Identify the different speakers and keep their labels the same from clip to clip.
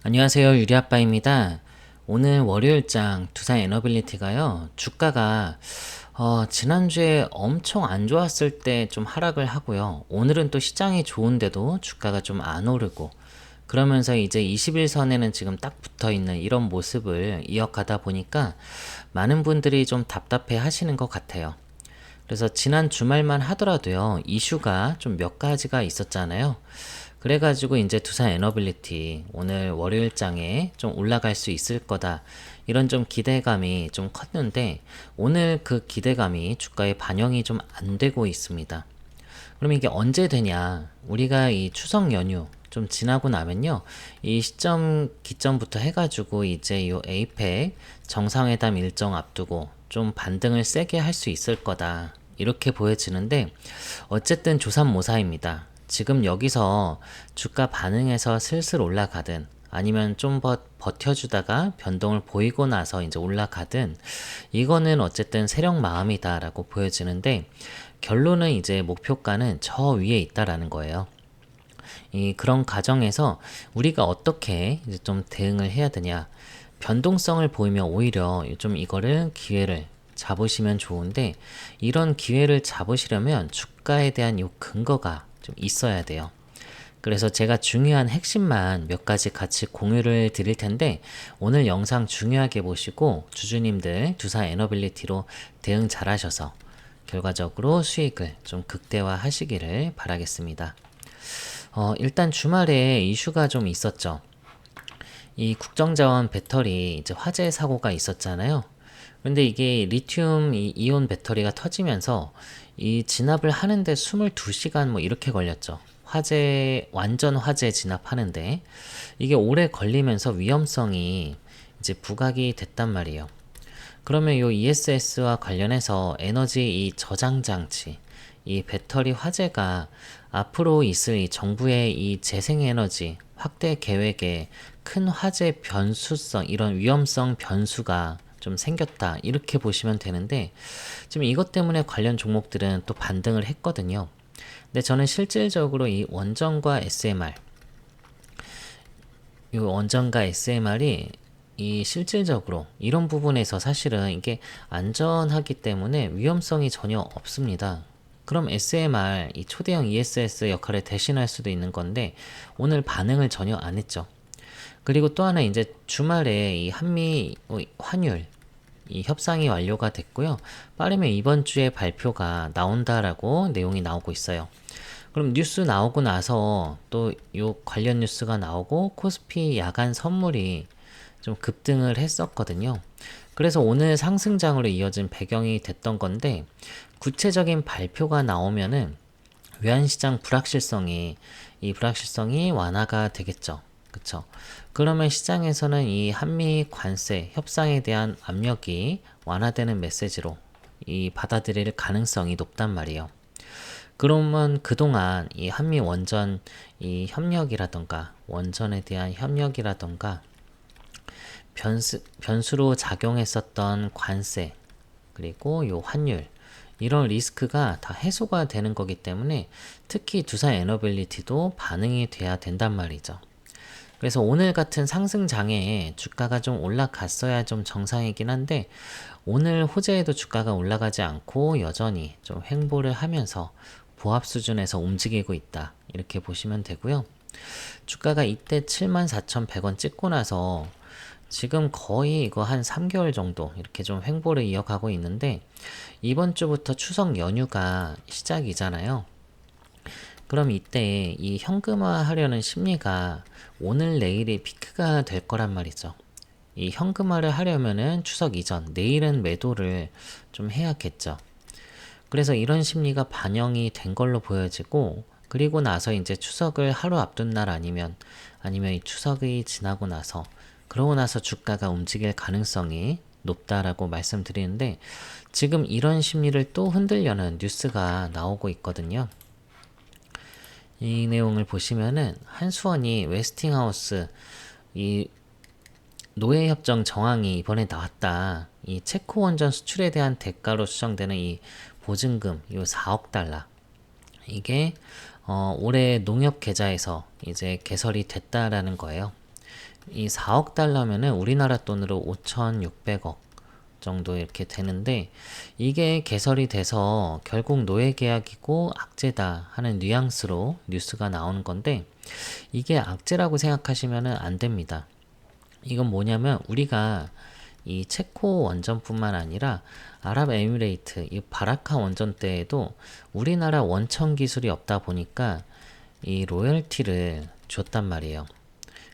Speaker 1: 안녕하세요. 유리아빠입니다. 오늘 월요일장 두산 에너빌리티가요. 주가가 지난주에 엄청 안 좋았을 때 좀 하락을 하고요. 오늘은 또 시장이 좋은데도 주가가 좀 안 오르고 그러면서 이제 21선에는 지금 딱 붙어 있는 이런 모습을 이어가다 보니까 많은 분들이 좀 답답해 하시는 것 같아요. 그래서 지난 주말만 하더라도요, 이슈가 좀 몇 가지가 있었잖아요. 그래가지고 이제 두산 에너빌리티 오늘 월요일장에 좀 올라갈 수 있을 거다. 이런 좀 기대감이 좀 컸는데 오늘 그 기대감이 주가에 반영이 좀 안 되고 있습니다. 그럼 이게 언제 되냐? 우리가 이 추석 연휴 좀 지나고 나면요. 이 시점 기점부터 해가지고 이제 요 에이펙 정상회담 일정 앞두고 좀 반등을 세게 할 수 있을 거다. 이렇게 보여지는데 어쨌든 조삼모사입니다. 지금 여기서 주가 반응해서 슬슬 올라가든 아니면 좀 버텨주다가 변동을 보이고 나서 이제 올라가든 이거는 어쨌든 세력 마음이다라고 보여지는데 결론은 이제 목표가는 저 위에 있다라는 거예요. 그런 과정에서 우리가 어떻게 이제 좀 대응을 해야 되냐. 변동성을 보이면 오히려 좀 이거를 기회를 잡으시면 좋은데 이런 기회를 잡으시려면 주가에 대한 요 근거가 좀 있어야 돼요. 그래서 제가 중요한 핵심만 몇 가지 같이 공유를 드릴 텐데 오늘 영상 중요하게 보시고 주주님들 두산 에너빌리티로 대응 잘 하셔서 결과적으로 수익을 좀 극대화 하시기를 바라겠습니다. 일단 주말에 이슈가 좀 있었죠. 이 국정자원 배터리 이제 화재 사고가 있었잖아요. 근데 이게 리튬 이온 배터리가 터지면서 이 진압을 하는데 22시간 뭐 이렇게 걸렸죠. 완전 화재 진압하는데 이게 오래 걸리면서 위험성이 이제 부각이 됐단 말이에요. 그러면 요 ESS와 관련해서 에너지 이 저장 장치, 이 배터리 화재가 앞으로 있을 이 정부의 이 재생에너지 확대 계획에 큰 화재 변수성, 이런 위험성 변수가 좀 생겼다. 이렇게 보시면 되는데, 지금 이것 때문에 관련 종목들은 또 반등을 했거든요. 근데 저는 실질적으로 이 원전과 SMR, 이 원전과 SMR이 이 실질적으로 이런 부분에서 사실은 이게 안전하기 때문에 위험성이 전혀 없습니다. 그럼 SMR, 이 초대형 ESS 역할을 대신할 수도 있는 건데 오늘 반응을 전혀 안 했죠. 그리고 또 하나 이제 주말에 이 한미 환율 이 협상이 완료가 됐고요. 빠르면 이번 주에 발표가 나온다라고 내용이 나오고 있어요. 그럼 뉴스 나오고 나서 또 요 관련 뉴스가 나오고 코스피 야간 선물이 좀 급등을 했었거든요. 그래서 오늘 상승장으로 이어진 배경이 됐던 건데 구체적인 발표가 나오면은 외환시장 불확실성이 완화가 되겠죠. 그쵸? 그러면 시장에서는 이 한미 관세 협상에 대한 압력이 완화되는 메시지로 이 받아들일 가능성이 높단 말이에요. 그러면 그동안 이 한미 원전 이 협력이라던가 원전에 대한 협력이라던가 변수로 작용했었던 관세 그리고 요 환율 이런 리스크가 다 해소가 되는 거기 때문에 특히 두산 에너빌리티도 반응이 돼야 된단 말이죠. 그래서 오늘 같은 상승장에 주가가 좀 올라갔어야 좀 정상이긴 한데 오늘 호재에도 주가가 올라가지 않고 여전히 좀 횡보를 하면서 보합 수준에서 움직이고 있다. 이렇게 보시면 되고요. 주가가 이때 74,100원 찍고 나서 지금 거의 이거 한 3개월 정도 이렇게 좀 횡보를 이어가고 있는데 이번 주부터 추석 연휴가 시작이잖아요. 그럼 이때 이 현금화 하려는 심리가 오늘 내일이 피크가 될 거란 말이죠. 이 현금화를 하려면은 추석 이전, 내일은 매도를 좀 해야겠죠. 그래서 이런 심리가 반영이 된 걸로 보여지고, 그리고 나서 이제 추석을 하루 앞둔 날 아니면 이 추석이 지나고 나서, 그러고 나서 주가가 움직일 가능성이 높다라고 말씀드리는데, 지금 이런 심리를 또 흔들려는 뉴스가 나오고 있거든요. 이 내용을 보시면은 한수원이 웨스팅하우스 이 노예협정 정황이 이번에 나왔다. 이 체코 원전 수출에 대한 대가로 수정되는 이 보증금 이 4억 달러 이게 올해 농협 계좌에서 이제 개설이 됐다라는 거예요. 이 4억 달러면은 우리나라 돈으로 5,600억 정도 이렇게 되는데, 이게 개설이 돼서 결국 노예 계약이고 악재다 하는 뉘앙스로 뉴스가 나오는 건데, 이게 악재라고 생각하시면 안 됩니다. 이건 뭐냐면 우리가 이 체코 원전뿐만 아니라 아랍에미레이트 이 바라카 원전 때에도 우리나라 원천 기술이 없다 보니까 이 로열티를 줬단 말이에요.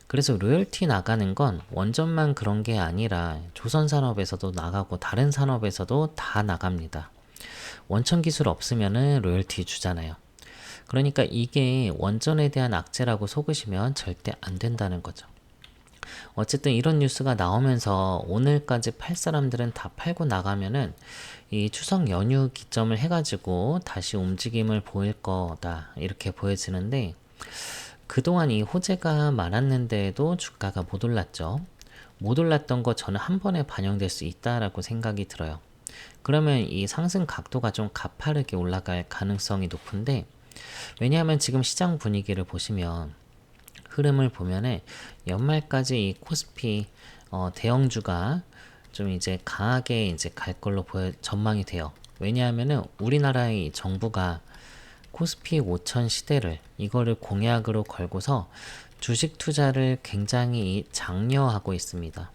Speaker 1: 그래서 로열티 나가는 건 원전만 그런 게 아니라 조선 산업에서도 나가고 다른 산업에서도 다 나갑니다. 원천 기술 없으면은 로열티 주잖아요. 그러니까 이게 원전에 대한 악재라고 속으시면 절대 안 된다는 거죠. 어쨌든 이런 뉴스가 나오면서 오늘까지 팔 사람들은 다 팔고 나가면은 이 추석 연휴 기점을 해가지고 다시 움직임을 보일 거다 이렇게 보여지는데, 그동안 이 호재가 많았는데도 주가가 못 올랐죠. 못 올랐던 거 저는 한 번에 반영될 수 있다라고 생각이 들어요. 그러면 이 상승 각도가 좀 가파르게 올라갈 가능성이 높은데, 왜냐하면 지금 시장 분위기를 보시면 흐름을 보면은 연말까지 이 코스피 대형주가 좀 이제 강하게 이제 갈 걸로 전망이 돼요. 왜냐하면은 우리나라의 정부가 코스피 5천 시대를 이거를 공약으로 걸고서 주식 투자를 굉장히 장려하고 있습니다.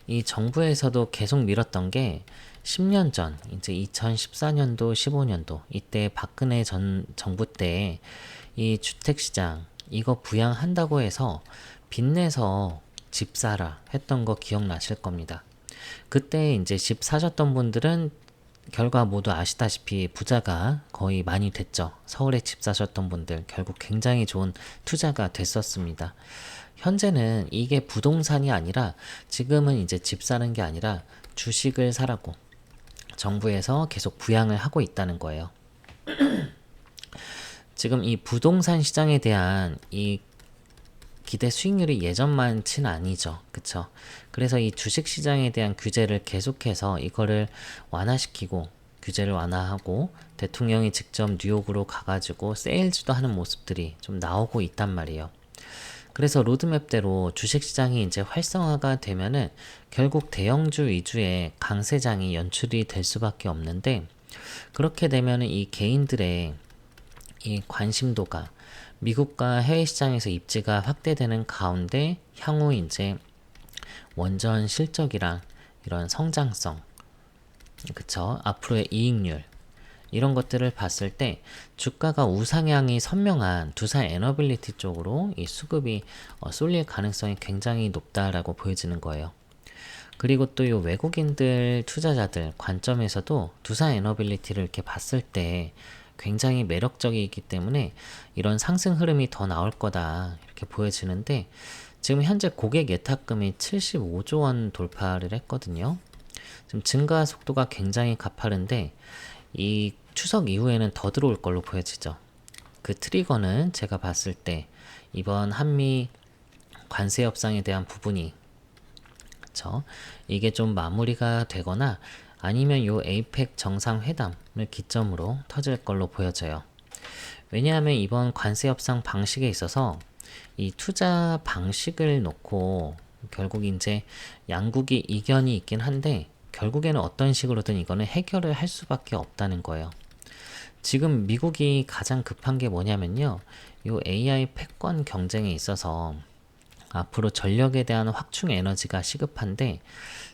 Speaker 1: 이 정부에서도 계속 밀었던 게 10년 전, 이제 2014년도, 15년도 이때 박근혜 전 정부 때 이 주택시장 이거 부양한다고 해서 빚내서 집 사라 했던 거 기억나실 겁니다. 그때 이제 집 사셨던 분들은 결과 모두 아시다시피 부자가 거의 많이 됐죠. 서울에 집 사셨던 분들 결국 굉장히 좋은 투자가 됐었습니다. 현재는 이게 부동산이 아니라 지금은 이제 집 사는 게 아니라 주식을 사라고 정부에서 계속 부양을 하고 있다는 거예요. 지금 이 부동산 시장에 대한 이 기대 수익률이 예전만치는 아니죠. 그쵸? 그래서 이 주식 시장에 대한 규제를 계속해서 이거를 완화시키고 규제를 완화하고 대통령이 직접 뉴욕으로 가가지고 세일즈도 하는 모습들이 좀 나오고 있단 말이에요. 그래서 로드맵대로 주식시장이 이제 활성화가 되면은 결국 대형주 위주의 강세장이 연출이 될 수밖에 없는데, 그렇게 되면은 이 개인들의 이 관심도가 미국과 해외 시장에서 입지가 확대되는 가운데 향후 이제 원전 실적이랑 이런 성장성, 그쵸? 앞으로의 이익률 이런 것들을 봤을 때 주가가 우상향이 선명한 두산 에너빌리티 쪽으로 이 수급이 쏠릴 가능성이 굉장히 높다라고 보여지는 거예요. 그리고 또 이 외국인들 투자자들 관점에서도 두산 에너빌리티를 이렇게 봤을 때 굉장히 매력적이기 때문에 이런 상승 흐름이 더 나올 거다 이렇게 보여지는데, 지금 현재 고객 예탁금이 75조 원 돌파를 했거든요. 지금 증가 속도가 굉장히 가파른데 이 추석 이후에는 더 들어올 걸로 보여지죠. 그 트리거는 제가 봤을 때 이번 한미 관세 협상에 대한 부분이, 그쵸? 이게 좀 마무리가 되거나 아니면 요 에이펙 정상회담을 기점으로 터질 걸로 보여져요. 왜냐하면 이번 관세 협상 방식에 있어서 이 투자 방식을 놓고 결국 이제 양국이 이견이 있긴 한데 결국에는 어떤 식으로든 이거는 해결을 할 수밖에 없다는 거예요. 지금 미국이 가장 급한 게 뭐냐면요, 요 AI 패권 경쟁에 있어서 앞으로 전력에 대한 확충 에너지가 시급한데,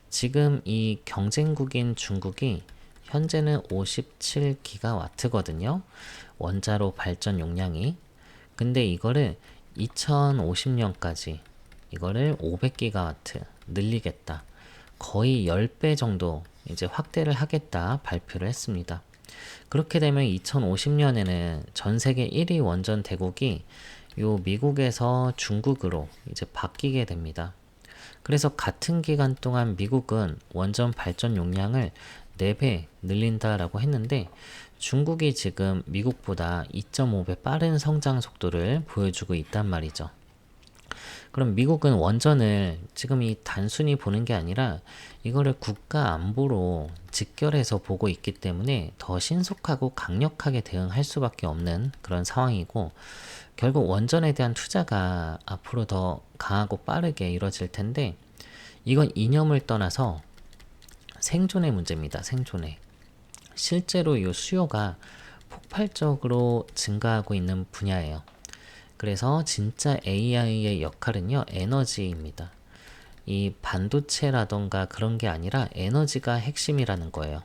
Speaker 1: 지금 이 경쟁국인 중국이 현재는 57기가와트거든요. 원자로 발전 용량이. 근데 이거를 2050년까지 이거를 500기가와트 늘리겠다. 거의 10배 정도 이제 확대를 하겠다 발표를 했습니다. 그렇게 되면 2050년에는 전 세계 1위 원전 대국이 요 미국에서 중국으로 이제 바뀌게 됩니다. 그래서 같은 기간 동안 미국은 원전 발전 용량을 4배 늘린다라고 했는데, 중국이 지금 미국보다 2.5배 빠른 성장 속도를 보여주고 있단 말이죠. 그럼 미국은 원전을 지금 이 단순히 보는 게 아니라 이거를 국가 안보로 직결해서 보고 있기 때문에 더 신속하고 강력하게 대응할 수밖에 없는 그런 상황이고, 결국 원전에 대한 투자가 앞으로 더 강하고 빠르게 이루어질 텐데, 이건 이념을 떠나서 생존의 문제입니다. 생존의. 실제로 이 수요가 폭발적으로 증가하고 있는 분야예요. 그래서 진짜 AI의 역할은요, 에너지입니다. 이 반도체라던가 그런 게 아니라 에너지가 핵심이라는 거예요.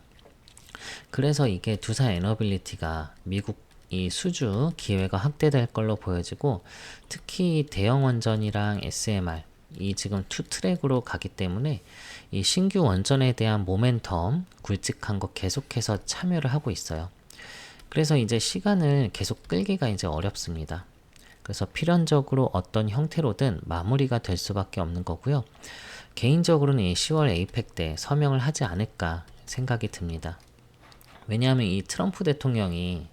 Speaker 1: 그래서 이게 두산 에너빌리티가 미국 이 수주 기회가 확대될 걸로 보여지고, 특히 대형 원전이랑 SMR 이 지금 투 트랙으로 가기 때문에 이 신규 원전에 대한 모멘텀 굵직한 거 계속해서 참여를 하고 있어요. 그래서 이제 시간을 계속 끌기가 이제 어렵습니다. 그래서 필연적으로 어떤 형태로든 마무리가 될 수밖에 없는 거고요. 개인적으로는 이 10월 에이펙 때 서명을 하지 않을까 생각이 듭니다. 왜냐하면 이 트럼프 대통령이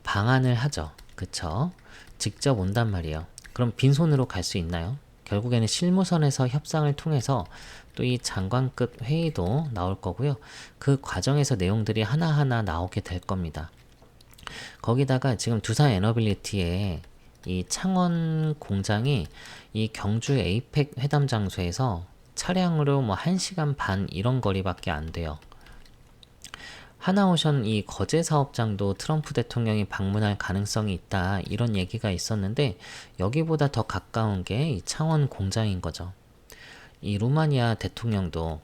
Speaker 1: 방한을 하죠. 그쵸? 직접 온단 말이에요. 그럼 빈손으로 갈 수 있나요? 결국에는 실무선에서 협상을 통해서 또 이 장관급 회의도 나올 거고요. 그 과정에서 내용들이 하나하나 나오게 될 겁니다. 거기다가 지금 두산 에너빌리티의 이 창원 공장이 이 경주 에이펙 회담 장소에서 차량으로 뭐 1시간 반 이런 거리밖에 안 돼요. 하나오션 이 거제 사업장도 트럼프 대통령이 방문할 가능성이 있다, 이런 얘기가 있었는데 여기보다 더 가까운 게 이 창원 공장인 거죠. 이 루마니아 대통령도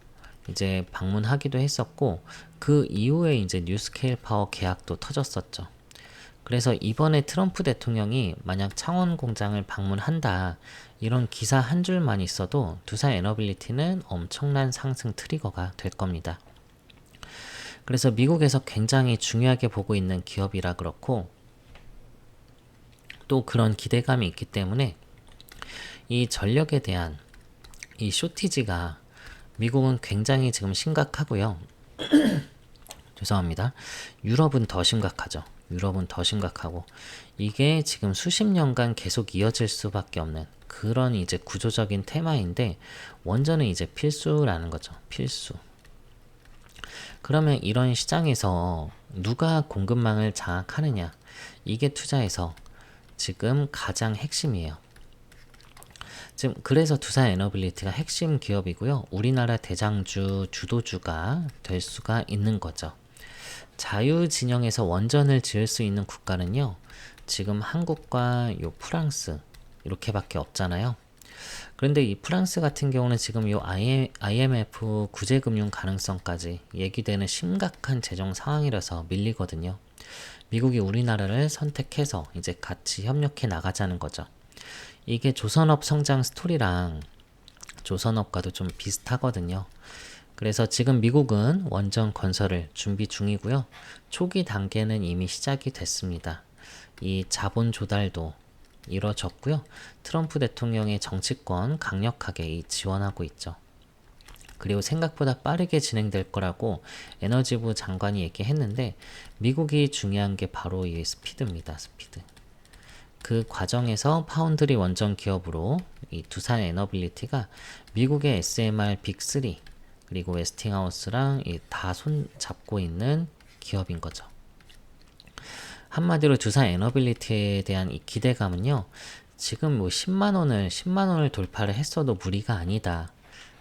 Speaker 1: 이제 방문하기도 했었고, 그 이후에 이제 뉴스케일 파워 계약도 터졌었죠. 그래서 이번에 트럼프 대통령이 만약 창원 공장을 방문한다, 이런 기사 한 줄만 있어도 두산 에너빌리티는 엄청난 상승 트리거가 될 겁니다. 그래서 미국에서 굉장히 중요하게 보고 있는 기업이라 그렇고, 또 그런 기대감이 있기 때문에 이 전력에 대한 이 쇼티지가 미국은 굉장히 지금 심각하고요. 죄송합니다. 유럽은 더 심각하죠. 유럽은 더 심각하고, 이게 지금 수십 년간 계속 이어질 수밖에 없는 그런 이제 구조적인 테마인데, 원전은 이제 필수라는 거죠. 필수. 그러면 이런 시장에서 누가 공급망을 장악하느냐, 이게 투자에서 지금 가장 핵심이에요. 지금 그래서 두산 에너빌리티가 핵심 기업이고요. 우리나라 대장주, 주도주가 될 수가 있는 거죠. 자유 진영에서 원전을 지을 수 있는 국가는요, 지금 한국과 요 프랑스 이렇게밖에 없잖아요. 그런데 이 프랑스 같은 경우는 지금 요 IMF 구제금융 가능성까지 얘기되는 심각한 재정 상황이라서 밀리거든요. 미국이 우리나라를 선택해서 이제 같이 협력해 나가자는 거죠. 이게 조선업 성장 스토리랑 조선업과도 좀 비슷하거든요. 그래서 지금 미국은 원전 건설을 준비 중이고요. 초기 단계는 이미 시작이 됐습니다. 이 자본 조달도 이뤄졌고요. 트럼프 대통령의 정치권 강력하게 지원하고 있죠. 그리고 생각보다 빠르게 진행될 거라고 에너지부 장관이 얘기했는데, 미국이 중요한 게 바로 이 스피드입니다. 스피드. 그 과정에서 파운드리 원전 기업으로 이 두산 에너빌리티가 미국의 SMR 빅3 그리고 웨스팅하우스랑 다 손잡고 있는 기업인 거죠. 한마디로 두산 에너빌리티에 대한 이 기대감은요, 지금 뭐 10만원을 돌파를 했어도 무리가 아니다.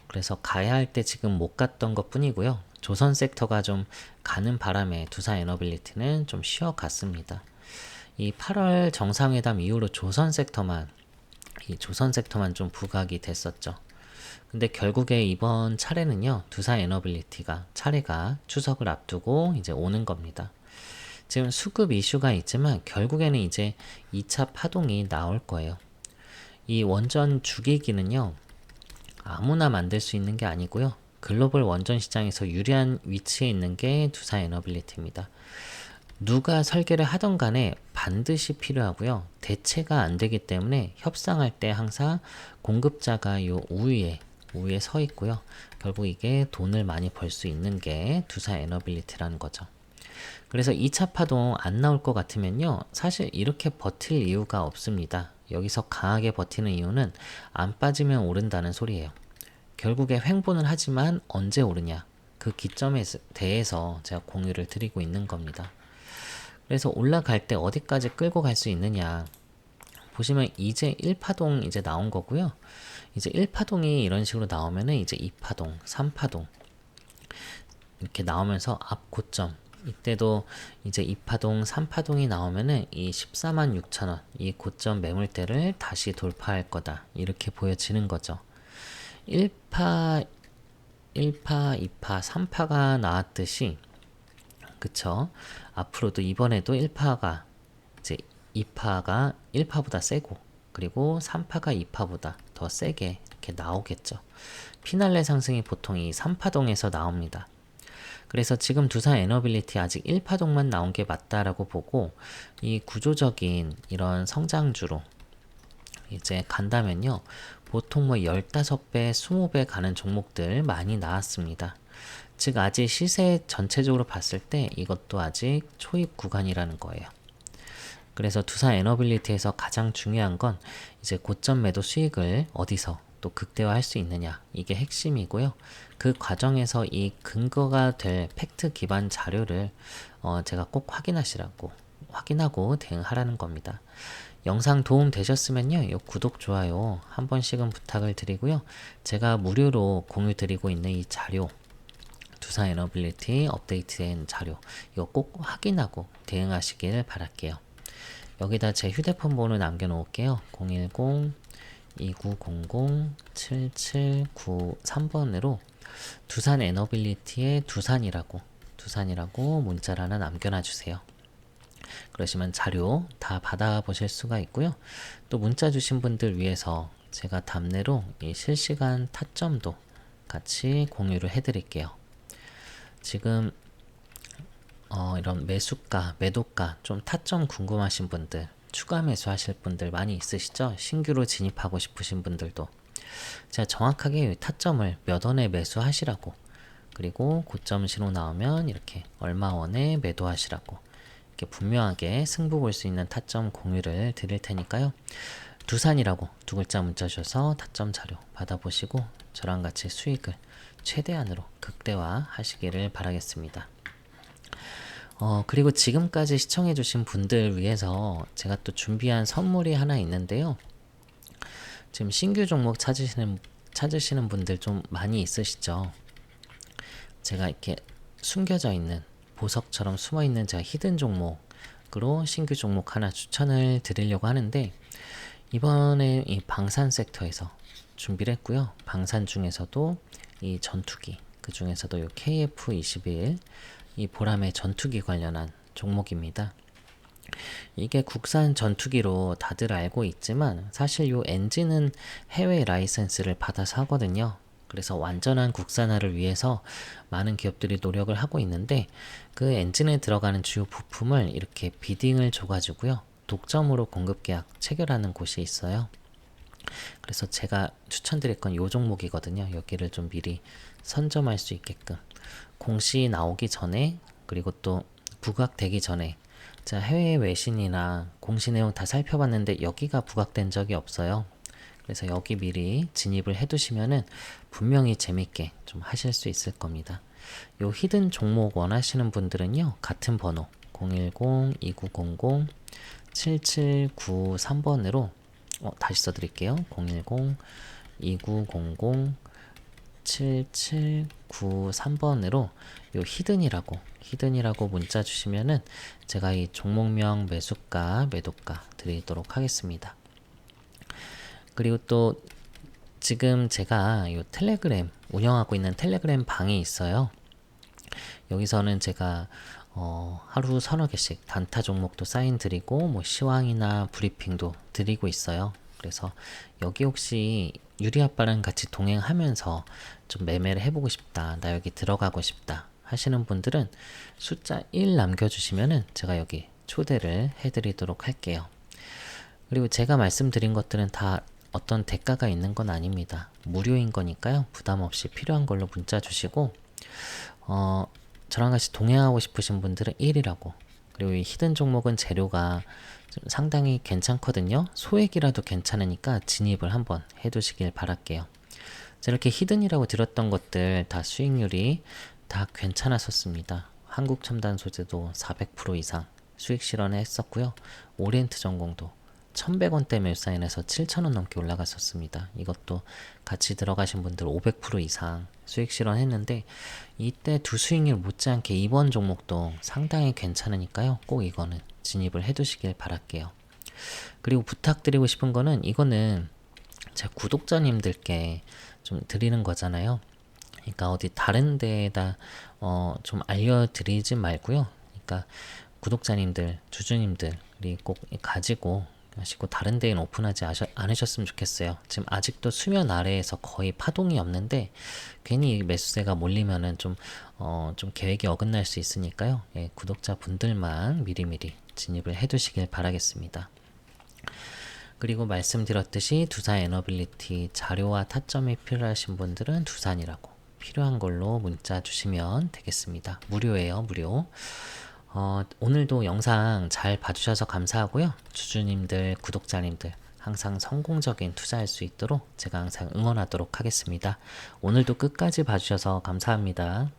Speaker 1: 그래서 가야 할 때 지금 못 갔던 것 뿐이고요. 조선 섹터가 좀 가는 바람에 두산 에너빌리티는 좀 쉬어갔습니다. 이 8월 정상회담 이후로 조선 섹터만 좀 부각이 됐었죠. 근데 결국에 이번 차례는요, 두산 에너빌리티가 차례가 추석을 앞두고 이제 오는 겁니다. 지금 수급 이슈가 있지만 결국에는 이제 2차 파동이 나올 거예요. 이 원전 주기기는요, 아무나 만들 수 있는 게 아니고요. 글로벌 원전 시장에서 유리한 위치에 있는 게 두산 에너빌리티입니다. 누가 설계를 하던 간에 반드시 필요하고요. 대체가 안 되기 때문에 협상할 때 항상 공급자가 요 우위에 서 있고요. 결국 이게 돈을 많이 벌 수 있는 게 두산 에너빌리티라는 거죠. 그래서 2차 파동 안 나올 것 같으면요, 사실 이렇게 버틸 이유가 없습니다. 여기서 강하게 버티는 이유는 안 빠지면 오른다는 소리예요. 결국에 횡보는 하지만 언제 오르냐, 그 기점에 대해서 제가 공유를 드리고 있는 겁니다. 그래서 올라갈 때 어디까지 끌고 갈 수 있느냐, 보시면 이제 1파동 이제 나온 거고요. 이제 1파동이 이런 식으로 나오면은 이제 2파동, 3파동 이렇게 나오면서 앞 고점, 이때도 이제 2파동, 3파동이 나오면은 이 14만 6천 원, 이 고점 매물대를 다시 돌파할 거다, 이렇게 보여지는 거죠. 1파, 2파, 3파가 나왔듯이, 그쵸? 앞으로도 이번에도 1파가 이제 2파가 1파보다 세고, 그리고 3파가 2파보다 더 세게 이렇게 나오겠죠. 피날레 상승이 보통 이 3파동에서 나옵니다. 그래서 지금 두산 에너빌리티 아직 1파동만 나온 게 맞다라고 보고, 이 구조적인 이런 성장주로 이제 간다면요, 보통 뭐 15배, 20배 가는 종목들 많이 나왔습니다. 즉 아직 시세 전체적으로 봤을 때 이것도 아직 초입 구간이라는 거예요. 그래서 두산 에너빌리티에서 가장 중요한 건 이제 고점 매도 수익을 어디서 또 극대화할 수 있느냐, 이게 핵심이고요. 그 과정에서 이 근거가 될 팩트 기반 자료를 제가 꼭 확인하고 대응하라는 겁니다. 영상 도움 되셨으면요, 요 구독, 좋아요 한 번씩은 부탁을 드리고요. 제가 무료로 공유 드리고 있는 이 자료, 두산 에너빌리티 업데이트된 자료, 이거 꼭 확인하고 대응하시길 바랄게요. 여기다 제 휴대폰 번호 남겨놓을게요. 010-2900-7793번으로 두산 에너빌리티의 두산이라고 문자를 하나 남겨놔주세요. 그러시면 자료 다 받아보실 수가 있고요. 또 문자 주신 분들 위해서 제가 답례로 이 실시간 타점도 같이 공유를 해드릴게요. 지금 이런 매수가, 매도가 좀 타점 궁금하신 분들, 추가 매수하실 분들 많이 있으시죠? 신규로 진입하고 싶으신 분들도 제가 정확하게 타점을 몇 원에 매수하시라고, 그리고 고점 신호 나오면 이렇게 얼마 원에 매도하시라고 이렇게 분명하게 승부 볼 수 있는 타점 공유를 드릴 테니까요. 두산이라고 두 글자 문자 주셔서 타점 자료 받아보시고 저랑 같이 수익을 최대한으로 극대화 하시기를 바라겠습니다. 그리고 지금까지 시청해주신 분들 위해서 제가 또 준비한 선물이 하나 있는데요. 지금 신규 종목 찾으시는 분들 좀 많이 있으시죠? 제가 이렇게 숨겨져 있는, 보석처럼 숨어 있는 제가 히든 종목으로 신규 종목 하나 추천을 드리려고 하는데, 이번에 이 방산 섹터에서 준비를 했고요. 방산 중에서도 이 전투기, 그 중에서도 이 KF21, 이 보람의 전투기 관련한 종목입니다. 이게 국산 전투기로 다들 알고 있지만 사실 이 엔진은 해외 라이센스를 받아서 하거든요. 그래서 완전한 국산화를 위해서 많은 기업들이 노력을 하고 있는데, 그 엔진에 들어가는 주요 부품을 이렇게 비딩을 줘가지고요, 독점으로 공급 계약 체결하는 곳이 있어요. 그래서 제가 추천드릴 건 이 종목이거든요. 여기를 좀 미리 선점할 수 있게끔 공시 나오기 전에, 그리고 또 부각되기 전에, 자, 해외 외신이나 공시 내용 다 살펴봤는데 여기가 부각된 적이 없어요. 그래서 여기 미리 진입을 해두시면은 분명히 재밌게 좀 하실 수 있을 겁니다. 요 히든 종목 원하시는 분들은요, 같은 번호 010-2900-7793번으로 다시 써드릴게요. 010-2900-7793번으로 요 히든이라고 문자 주시면은 제가 이 종목명, 매수가, 매도가 드리도록 하겠습니다. 그리고 또 지금 제가 요 텔레그램 운영하고 있는 텔레그램 방이 있어요. 여기서는 제가 하루 서너 개씩 단타 종목도 사인 드리고 뭐 시황이나 브리핑도 드리고 있어요. 그래서 여기 혹시 유리아빠랑 같이 동행하면서 좀 매매를 해보고 싶다, 나 여기 들어가고 싶다 하시는 분들은 숫자 1 남겨주시면은 제가 여기 초대를 해드리도록 할게요. 그리고 제가 말씀드린 것들은 다 어떤 대가가 있는 건 아닙니다. 무료인 거니까요. 부담 없이 필요한 걸로 문자 주시고, 저랑 같이 동행하고 싶으신 분들은 1이라고, 그리고 이 히든 종목은 재료가 좀 상당히 괜찮거든요. 소액이라도 괜찮으니까 진입을 한번 해두시길 바랄게요. 자, 이렇게 히든이라고 들었던 것들 다 수익률이 다 괜찮았었습니다. 한국첨단소재도 400% 이상 수익 실현했었고요. 오리엔트 전공도 1100원대 매수사인에서 7000원 넘게 올라갔었습니다. 이것도 같이 들어가신 분들 500% 이상 수익 실현했는데 이때 두 수익률 못지않게 이번 종목도 상당히 괜찮으니까요. 꼭 이거는 진입을 해두시길 바랄게요. 그리고 부탁드리고 싶은 거는 이거는 제 구독자님들께 좀 드리는 거잖아요. 그러니까 어디 다른 데에다 좀 알려드리지 말고요. 그러니까 구독자님들, 주주님들이 꼭 가지고 하시고 다른 데에는 오픈하지 않으셨으면 좋겠어요. 지금 아직도 수면 아래에서 거의 파동이 없는데 괜히 매수세가 몰리면은 좀 계획이 어긋날 수 있으니까요. 예, 구독자분들만 미리미리 진입을 해두시길 바라겠습니다. 그리고 말씀드렸듯이 두산 에너빌리티 자료와 타점이 필요하신 분들은 두산이라고 필요한 걸로 문자 주시면 되겠습니다. 무료예요, 무료. 오늘도 영상 잘 봐주셔서 감사하고요. 주주님들, 구독자님들 항상 성공적인 투자할 수 있도록 제가 항상 응원하도록 하겠습니다. 오늘도 끝까지 봐주셔서 감사합니다.